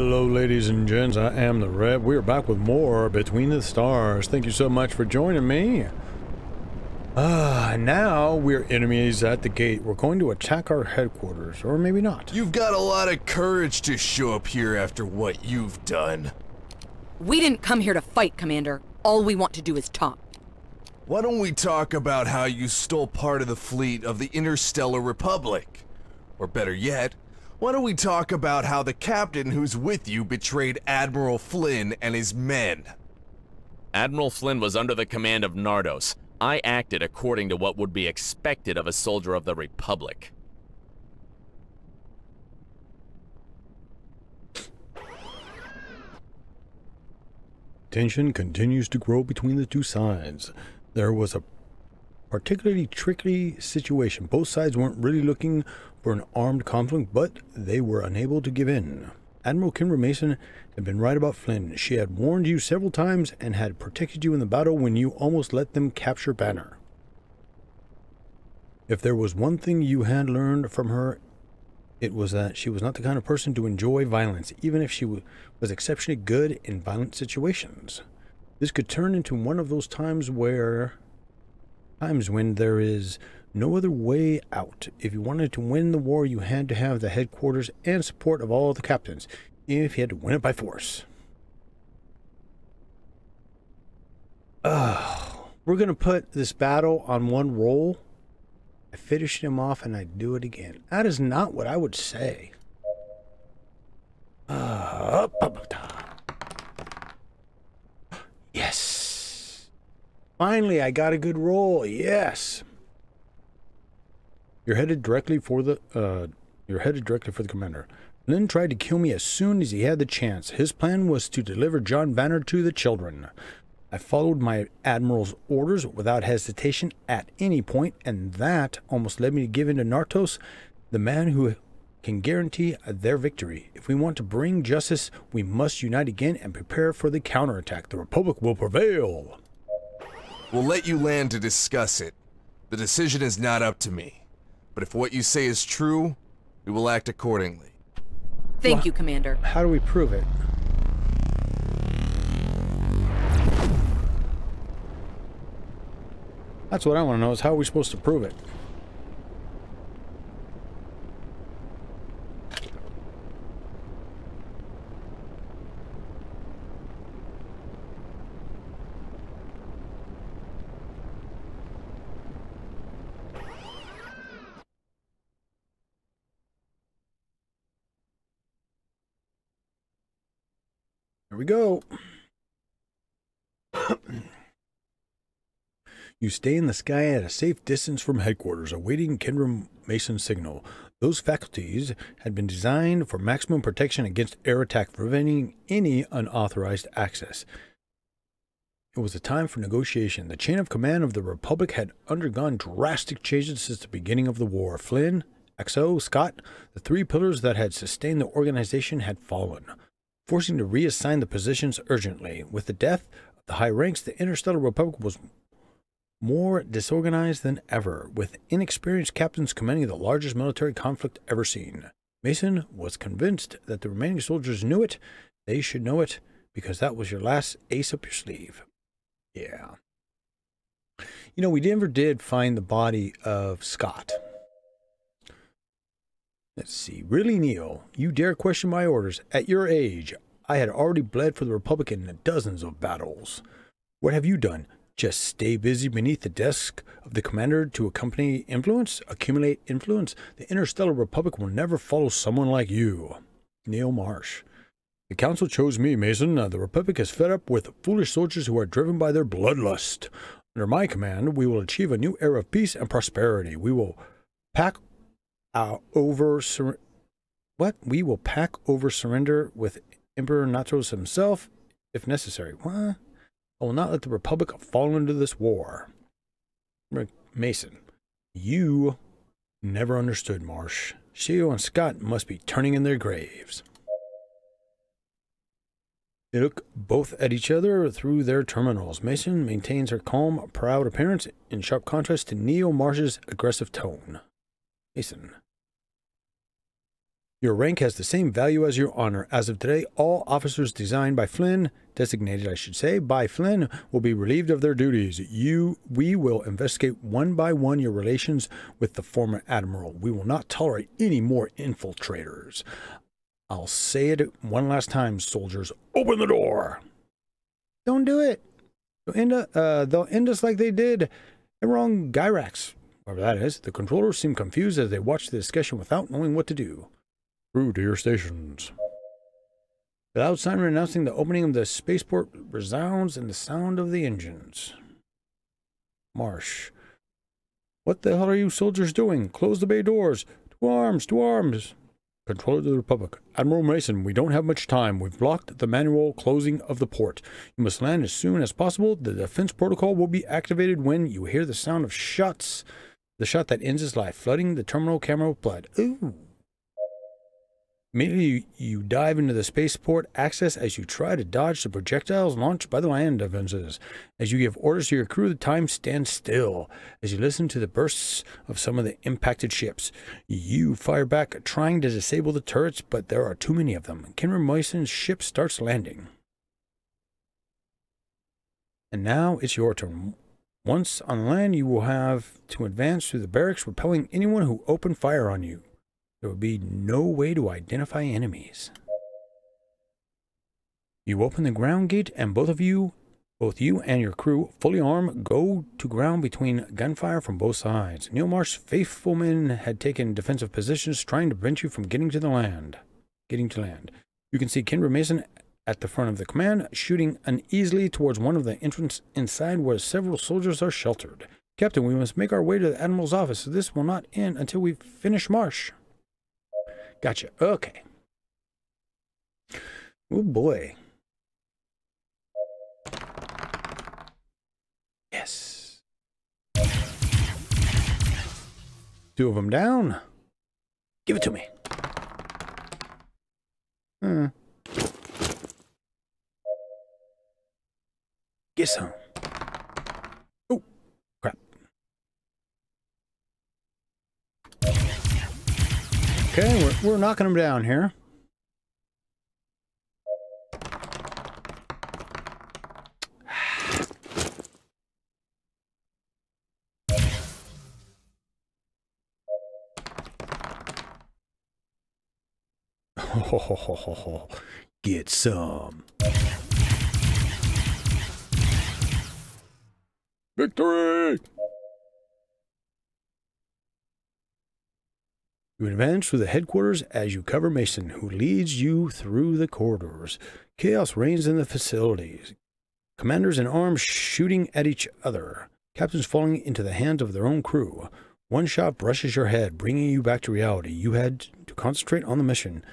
Hello ladies and gents, I am the Rev. We are back with more Between the Stars. Thank you so much for joining me. Now we're enemies at the gate. We're going to attack our headquarters, or maybe not. You've got a lot of courage to show up here after what you've done. We didn't come here to fight, Commander. All we want to do is talk. Why don't we talk about how you stole part of the fleet of the Interstellar Republic? Or better yet, why don't we talk about how the captain who's with you betrayed Admiral Flynn and his men? Admiral Flynn was under the command of Nardos. I acted according to what would be expected of a soldier of the Republic. Tension continues to grow between the two sides. There was a particularly tricky situation. Both sides weren't really looking for an armed conflict, but they were unable to give in. Admiral Kimber Mason had been right about Flynn. She had warned you several times and had protected you in the battle when you almost let them capture Banner. If there was one thing you had learned from her, it was that she was not the kind of person to enjoy violence, even if she was exceptionally good in violent situations. This could turn into one of those times when there is no other way out. If you wanted to win the war, you had to have the headquarters and support of all the captains, even if you had to win it by force. We're going to put this battle on one roll. I finished him off and I do it again. That is not what I would say. Yes. Finally, I got a good roll. Yes. You're headed directly for the commander. Flynn tried to kill me as soon as he had the chance. His plan was to deliver John Banner to the children. I followed my admiral's orders without hesitation at any point, and that almost led me to give in to Nardos, the man who can guarantee their victory. If we want to bring justice, we must unite again and prepare for the counterattack. The Republic will prevail. We'll let you land to discuss it. The decision is not up to me. But if what you say is true, we will act accordingly. Thank you, Commander. How do we prove it? That's what I want to know, is how are we supposed to prove it? Here we go. You stay in the sky at a safe distance from headquarters, awaiting Kimber Mason's signal. Those faculties had been designed for maximum protection against air attack, preventing any unauthorized access. It was a time for negotiation. The chain of command of the Republic had undergone drastic changes since the beginning of the war. Flynn, XO, Scott, the three pillars that had sustained the organization had fallen, forcing to reassign the positions urgently. With the death of the high ranks, the Interstellar Republic was more disorganized than ever, with inexperienced captains commanding the largest military conflict ever seen. Mason was convinced that the remaining soldiers knew it. They should know it, because that was your last ace up your sleeve. Yeah. You know, we never did find the body of Scott. Let's see. Really, Neo? You dare question my orders? At your age, I had already bled for the Republic in dozens of battles. What have you done? Just stay busy beneath the desk of the commander to accumulate influence? The Interstellar Republic will never follow someone like you. Neil Marsh. The Council chose me, Mason. The Republic is fed up with foolish soldiers who are driven by their bloodlust. Under my command, we will achieve a new era of peace and prosperity. We will pack over surrender with Emperor Nardos himself, if necessary. What? I will not let the Republic fall into this war. Mason, you never understood, Marsh. Shio and Scott must be turning in their graves. They look both at each other through their terminals. Mason maintains her calm, proud appearance in sharp contrast to Neo Marsh's aggressive tone. Mason. Your rank has the same value as your honor. As of today, all officers designated I should say, by Flynn, will be relieved of their duties. We will investigate one by one your relations with the former admiral. We will not tolerate any more infiltrators. I'll say it one last time, soldiers. Open the door! Don't do it. They'll end us like they did Wrong Gyrax. Whoever that is. The controllers seem confused as they watch the discussion without knowing what to do. Through to your stations. The loud siren announcing the opening of the spaceport resounds in the sound of the engines. Marsh. What the hell are you soldiers doing? Close the bay doors. To arms, to arms. Controller of the Republic. Admiral Mason, we don't have much time. We've blocked the manual closing of the port. You must land as soon as possible. The defense protocol will be activated when you hear the sound of shots. The shot that ends his life, flooding the terminal camera with blood. Ooh. Immediately, you dive into the spaceport access as you try to dodge the projectiles launched by the land defenses. As you give orders to your crew, the time stands still. As you listen to the bursts of some of the impacted ships, you fire back, trying to disable the turrets, but there are too many of them. Kenra Mason's ship starts landing. And now it's your turn. Once on land, you will have to advance through the barracks, repelling anyone who opened fire on you. There will be no way to identify enemies. You open the ground gate, and both you and your crew, fully armed, go to ground between gunfire from both sides. Neil Marsh's faithful men had taken defensive positions, trying to prevent you from getting to land. You can see Kendra Mason at the front of the command, shooting uneasily towards one of the entrances inside where several soldiers are sheltered. Captain, we must make our way to the Admiral's office. This will not end until we finish Marsh. Gotcha. Okay. Oh boy. Yes. 2 of them down. Give it to me. Get some. Oh, crap. Okay, we're knocking them down here. Get some. Victory! You advance through the headquarters as you cover Mason, who leads you through the corridors. Chaos reigns in the facilities. Commanders in arms shooting at each other. Captains falling into the hands of their own crew. One shot brushes your head, bringing you back to reality. You had to concentrate on the mission.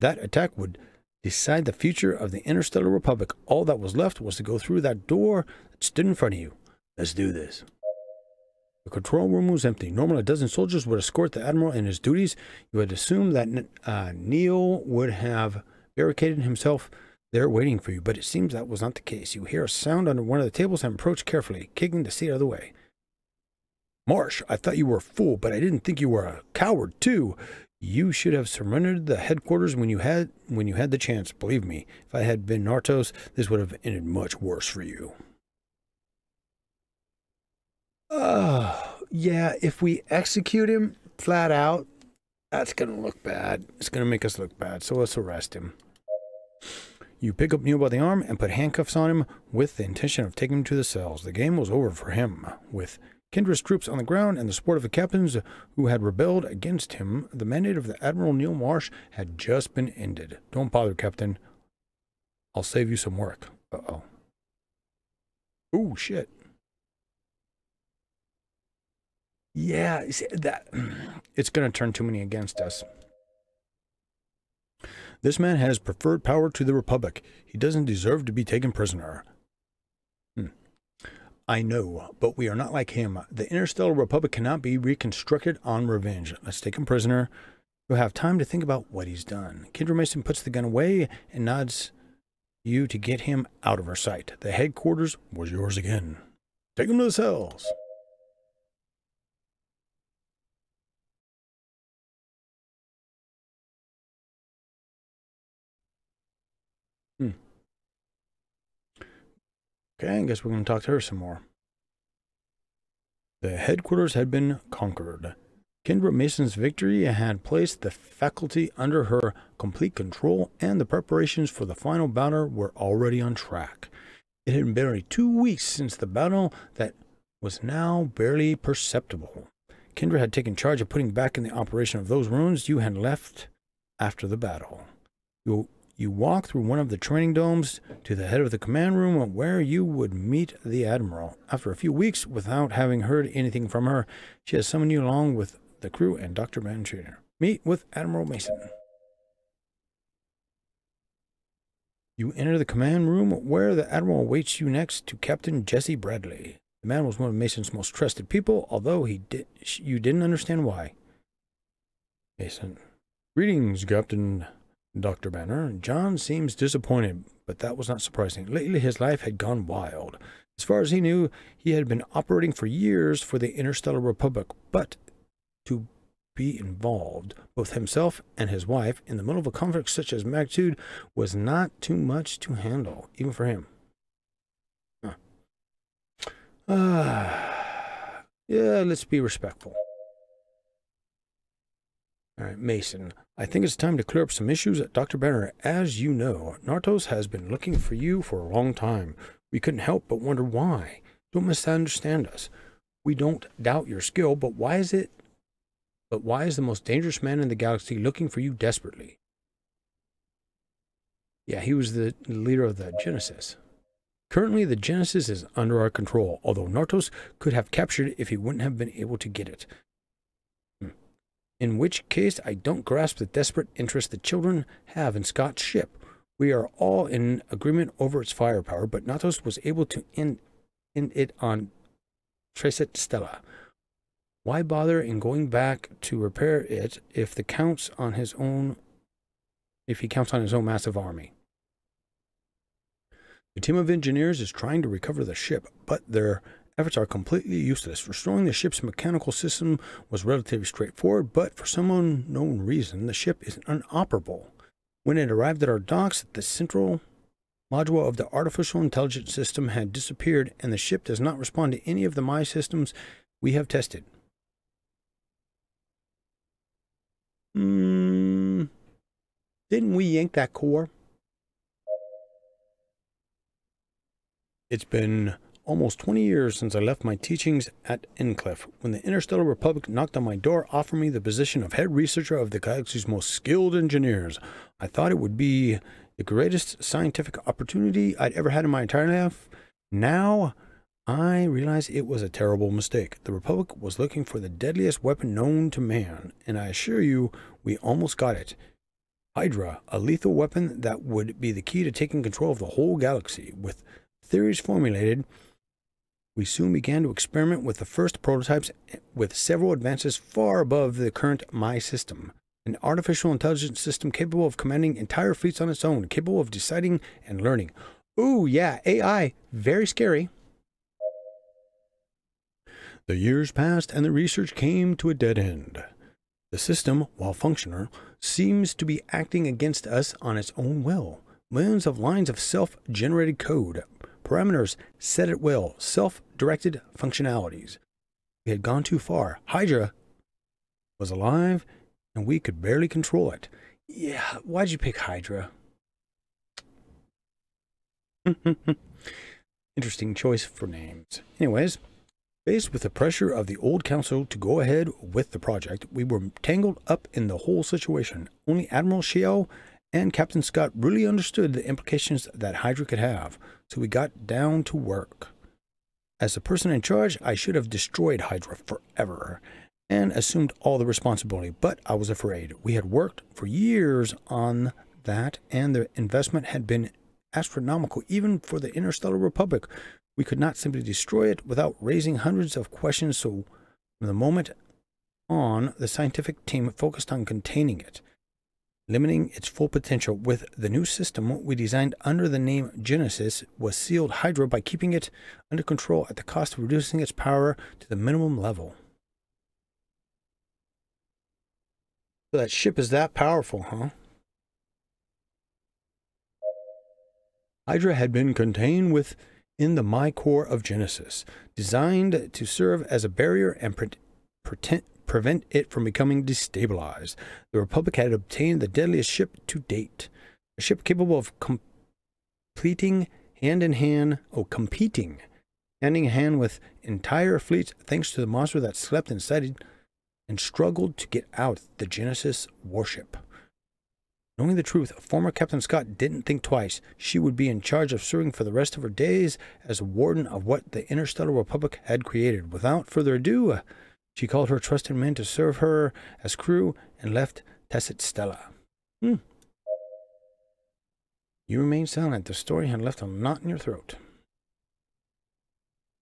That attack would decide the future of the Interstellar Republic. All that was left was to go through that door that stood in front of you. Let's do this. The control room was empty. Normally, a dozen soldiers would escort the Admiral in his duties. You had assumed that Neil would have barricaded himself there waiting for you, but it seems that was not the case. You hear a sound under one of the tables and approach carefully, kicking the seat out of the way. Marsh, I thought you were a fool, but I didn't think you were a coward, too. You should have surrendered the headquarters when you had the chance. Believe me, if I had been Nartos, this would have ended much worse for you. Yeah, if we execute him flat out, that's going to look bad. It's going to make us look bad, so let's arrest him. You pick up Neil by the arm and put handcuffs on him with the intention of taking him to the cells. The game was over for him. With Kendra's troops on the ground and the support of the captains who had rebelled against him, the mandate of the Admiral Neil Marsh had just been ended. Don't bother, Captain. I'll save you some work. Uh-oh. Ooh, shit. Yeah, see, that it's going to turn too many against us. This man has preferred power to the Republic. He doesn't deserve to be taken prisoner. I know, but we are not like him. The Interstellar Republic cannot be reconstructed on revenge. Let's take him prisoner. You'll have time to think about what he's done. Kendra Mason puts the gun away and nods you to get him out of her sight. The headquarters was yours again. Take him to the cells. Okay, I guess we're going to talk to her some more. The headquarters had been conquered. Kendra Mason's victory had placed the faculty under her complete control, and the preparations for the final battle were already on track. It had been barely 2 weeks since the battle that was now barely perceptible. Kendra had taken charge of putting back in the operation of those ruins you had left after the battle. You walk through one of the training domes to the head of the command room where you would meet the Admiral. After a few weeks, without having heard anything from her, she has summoned you along with the crew and Dr. Banshee. Meet with Admiral Mason. You enter the command room where the Admiral awaits you next to Captain Jesse Bradley. The man was one of Mason's most trusted people, although you didn't understand why. Mason. Greetings, Captain Dr. Banner. John seems disappointed, but that was not surprising. Lately, his life had gone wild. As far as he knew, he had been operating for years for the Interstellar Republic, but to be involved, both himself and his wife, in the middle of a conflict such as magnitude was not too much to handle, even for him. Yeah, let's be respectful. All right, Mason, I think it's time to clear up some issues. Dr. Banner, as you know, Nartos has been looking for you for a long time. We couldn't help but wonder why. Don't misunderstand us. We don't doubt your skill, but why is the most dangerous man in the galaxy looking for you desperately? Yeah, he was the leader of the Genesis. Currently, the Genesis is under our control, although Nartos could have captured it if he wouldn't have been able to get it. In which case, I don't grasp the desperate interest the children have in Scott's ship. We are all in agreement over its firepower, but Nartos was able to end it on Tracet Stella. Why bother in going back to repair it if he counts on his own massive army? The team of engineers is trying to recover the ship, but their efforts are completely useless. Restoring the ship's mechanical system was relatively straightforward, but for some unknown reason, the ship is inoperable. When it arrived at our docks, the central module of the artificial intelligence system had disappeared, and the ship does not respond to any of the My systems we have tested. Didn't we yank that core? It's been almost 20 years since I left my teachings at Encliffe, when the Interstellar Republic knocked on my door, offering me the position of head researcher of the galaxy's most skilled engineers. I thought it would be the greatest scientific opportunity I'd ever had in my entire life. Now, I realize it was a terrible mistake. The Republic was looking for the deadliest weapon known to man, and I assure you, we almost got it. Hydra, a lethal weapon that would be the key to taking control of the whole galaxy. With theories formulated, we soon began to experiment with the first prototypes, with several advances far above the current My system. An artificial intelligence system capable of commanding entire fleets on its own, capable of deciding and learning. Ooh, yeah, AI, very scary. The years passed and the research came to a dead end. The system, while functional, seems to be acting against us on its own will. Millions of lines of self-generated code, parameters set at will, self-directed functionalities. We had gone too far. Hydra was alive, and we could barely control it. Yeah, why'd you pick Hydra? Interesting choice for names. Anyways, faced with the pressure of the old council to go ahead with the project, we were tangled up in the whole situation. Only Admiral Shiel and Captain Scott really understood the implications that Hydra could have, so we got down to work. As the person in charge, I should have destroyed Hydra forever and assumed all the responsibility, but I was afraid. We had worked for years on that, and the investment had been astronomical, even for the Interstellar Republic. We could not simply destroy it without raising hundreds of questions, so from the moment on, the scientific team focused on containing it, limiting its full potential. With the new system we designed under the name Genesis was sealed Hydra by keeping it under control at the cost of reducing its power to the minimum level. So that ship is that powerful, huh? Hydra had been contained within the My Core of Genesis, designed to serve as a barrier and prevent it from becoming destabilized. The Republic had obtained the deadliest ship to date, a ship capable of competing hand in hand with entire fleets, thanks to the monster that slept inside it and struggled to get out, the Genesis warship. Knowing the truth, former Captain Scott didn't think twice. She would be in charge of serving for the rest of her days as a warden of what the Interstellar Republic had created. Without further ado, she called her trusted men to serve her as crew and left Tessit Stella. You remained silent. The story had left a knot in your throat.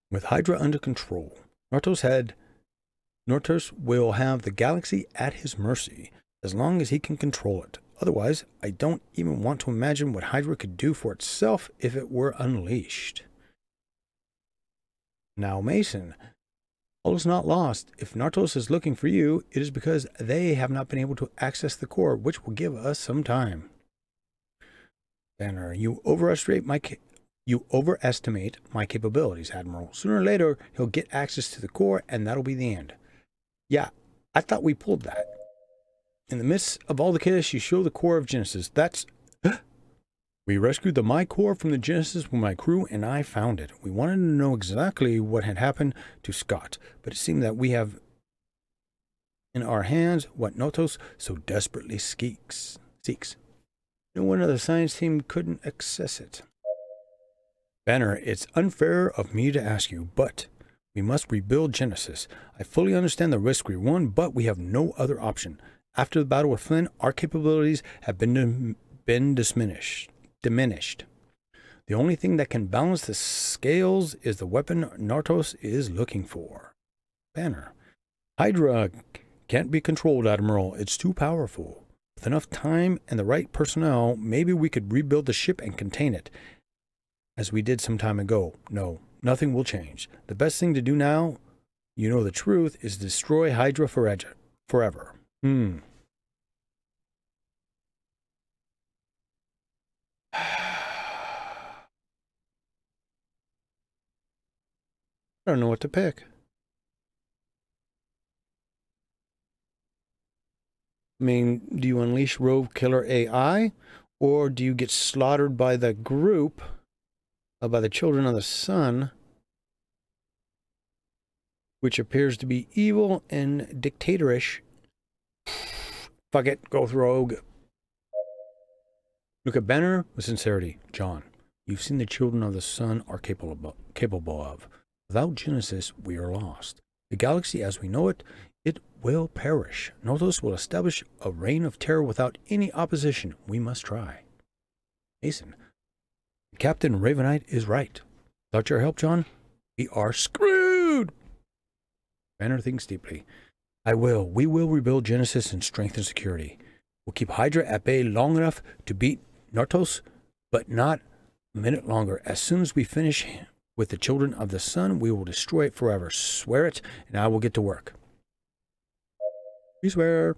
With Hydra under control, Nortos will have the galaxy at his mercy as long as he can control it. Otherwise, I don't even want to imagine what Hydra could do for itself if it were unleashed. Now, Mason, all is not lost. If Nortos is looking for you, it is because they have not been able to access the core, which will give us some time. Banner, you overestimate my capabilities, Admiral. Sooner or later, he'll get access to the core, and that'll be the end. Yeah, I thought we pulled that. In the midst of all the chaos, you show the core of Genesis. That's... We rescued the My Core from the Genesis when my crew and I found it. We wanted to know exactly what had happened to Scott, but it seemed that we have in our hands what Nortos so desperately seeks. No one other science team couldn't access it. Banner, it's unfair of me to ask you, but we must rebuild Genesis. I fully understand the risk we run, but we have no other option. After the battle with Flynn, our capabilities have been diminished. The only thing that can balance the scales is the weapon Nortos is looking for. Banner, Hydra can't be controlled, Admiral. It's too powerful. With enough time and the right personnel, maybe we could rebuild the ship and contain it, as we did some time ago. No, nothing will change. The best thing to do now, you know the truth, is destroy Hydra forever. I don't know what to pick. I mean, do you unleash rogue killer AI, or do you get slaughtered by the group, by the children of the sun, which appears to be evil and dictatorish? Fuck it, go with rogue. Look at Banner with sincerity. John, you've seen the children of the sun are capable of. Without Genesis, we are lost. The galaxy as we know it, it will perish. Nortos will establish a reign of terror without any opposition. We must try. Mason, Captain Ravenite is right. Without your help, John, we are screwed. Banner thinks deeply. We will rebuild Genesis and strengthen security. We'll keep Hydra at bay long enough to beat Nortos, but not a minute longer. As soon as we finish with the children of the sun, we will destroy it forever. Swear it, and I will get to work. We swear.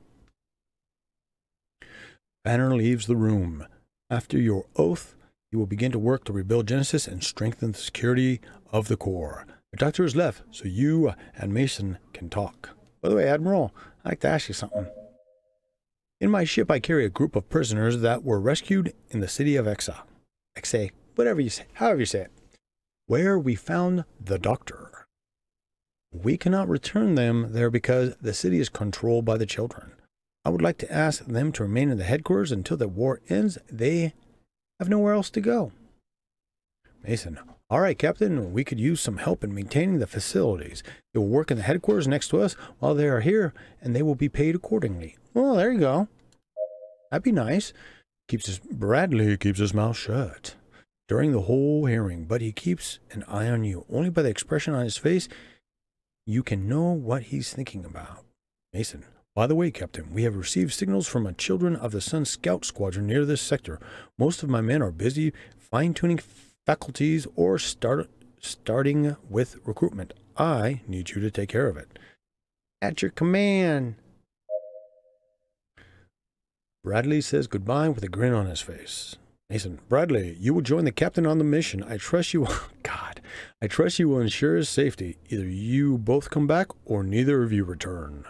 Banner leaves the room. After your oath, you will begin to work to rebuild Genesis and strengthen the security of the core. The doctor has left, so you and Mason can talk. By the way, Admiral, I'd like to ask you something. In my ship, I carry a group of prisoners that were rescued in the city of Exa, whatever you say, however you say it, where we found the doctor. We cannot return them there because the city is controlled by the children. I would like to ask them to remain in the headquarters until the war ends. They have nowhere else to go. Mason, all right, Captain, we could use some help in maintaining the facilities. They will work in the headquarters next to us while they are here, and they will be paid accordingly. Well, there you go. That'd be nice. Bradley keeps his mouth shut during the whole hearing, but he keeps an eye on you. Only by the expression on his face, you can know what he's thinking about. Mason, by the way, Captain, we have received signals from a Children of the Sun scout squadron near this sector. Most of my men are busy fine-tuning faculties or starting with recruitment. I need you to take care of it. At your command. Bradley says goodbye with a grin on his face. Mason, Bradley, you will join the captain on the mission. I trust you. God, I trust you will ensure his safety. Either you both come back or neither of you return.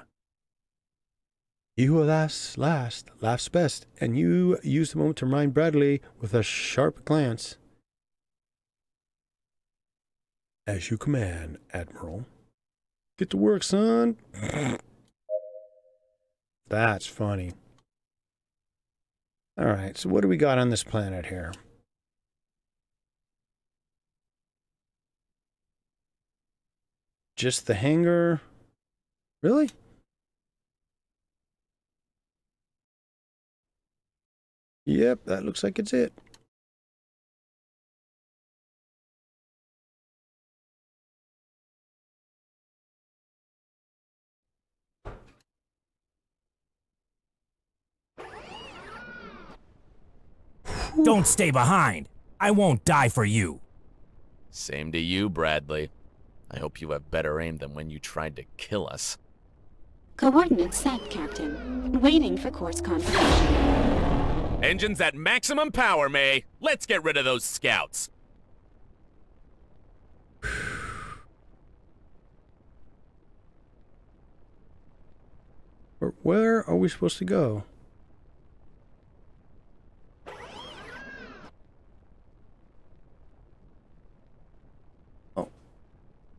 He who laughs last laughs best, and you use the moment to remind Bradley with a sharp glance. As you command, Admiral. Get to work, son. That's funny. All right, so what do we got on this planet here? Just the hangar? Really? Yep, that looks like it's it. Don't stay behind. I won't die for you. Same to you, Bradley. I hope you have better aim than when you tried to kill us. Coordinates set, Captain. Waiting for course confirmation. Engines at maximum power, May. Let's get rid of those scouts. Where are we supposed to go?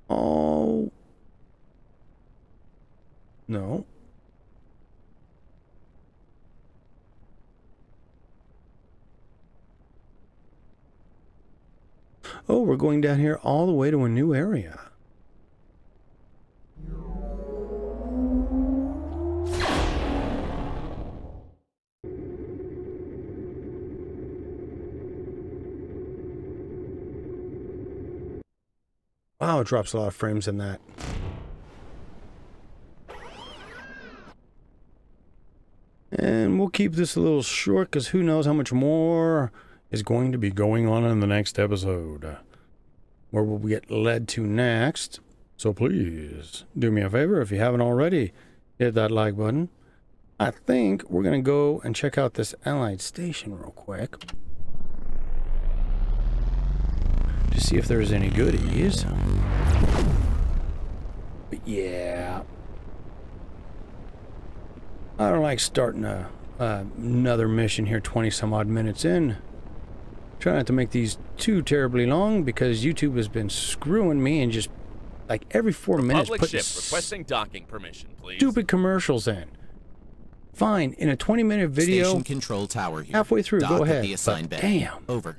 Oh. No. Oh, we're going down here all the way to a new area. Wow, it drops a lot of frames in that. And we'll keep this a little short because who knows how much more is going to be going on in the next episode. Where will we get led to next? So please, do me a favor if you haven't already. Hit that like button. I think we're going to go and check out this Allied station real quick. To see if there's any goodies. But yeah. I don't like starting another mission here 20 some odd minutes in. Try not to make these too terribly long because YouTube has been screwing me and just like every 4 minutes Public putting ship requesting docking permission, please. stupid commercials in. Fine, in a 20-minute video, Station control tower here. halfway through, Dock go at ahead. the assigned But bay. damn. Over.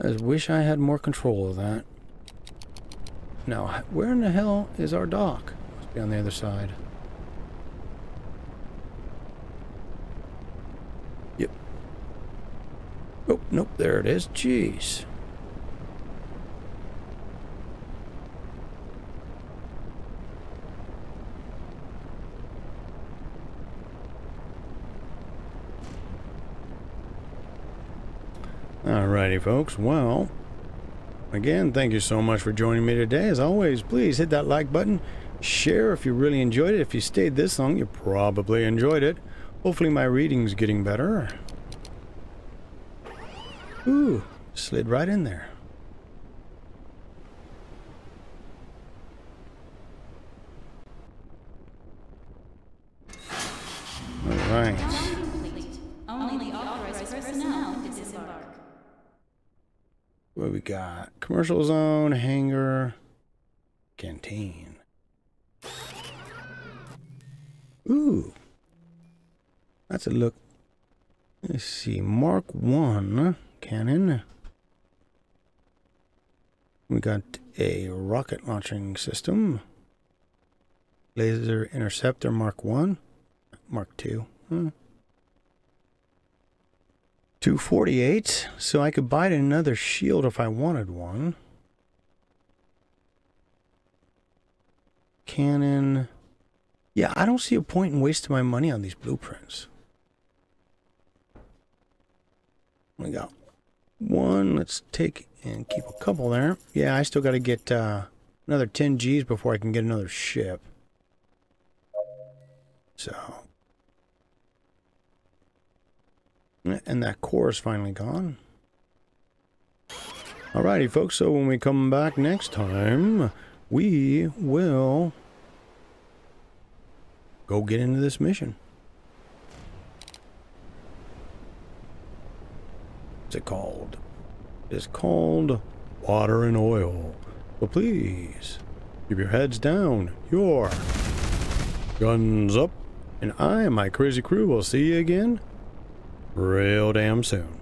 I just wish I had more control of that. Now, where in the hell is our dock? Must be on the other side. Yep. Oh, nope, there it is. Jeez. Alrighty, folks. Well, again, thank you so much for joining me today. As always, please hit that like button. Share if you really enjoyed it. If you stayed this long, you probably enjoyed it. Hopefully my reading's getting better. Ooh, slid right in there. Alright. Only authorized personnel to disembark. What we got? Commercial zone, hangar, canteen. Ooh. That's a look. Let's see. Mark 1 cannon. We got a rocket launching system. Laser interceptor Mark 1. Mark 2. 248, so I could buy another shield if I wanted one. Cannon. Yeah, I don't see a point in wasting my money on these blueprints. We got one. Let's take and keep a couple there. Yeah, I still got to get another 10 G's before I can get another ship. So. And that core is finally gone. Alrighty, folks, so when we come back next time, we will go get into this mission. What's it called? It's called Water and Oil. So please, keep your heads down, your guns up, and I and my crazy crew will see you again real damn soon.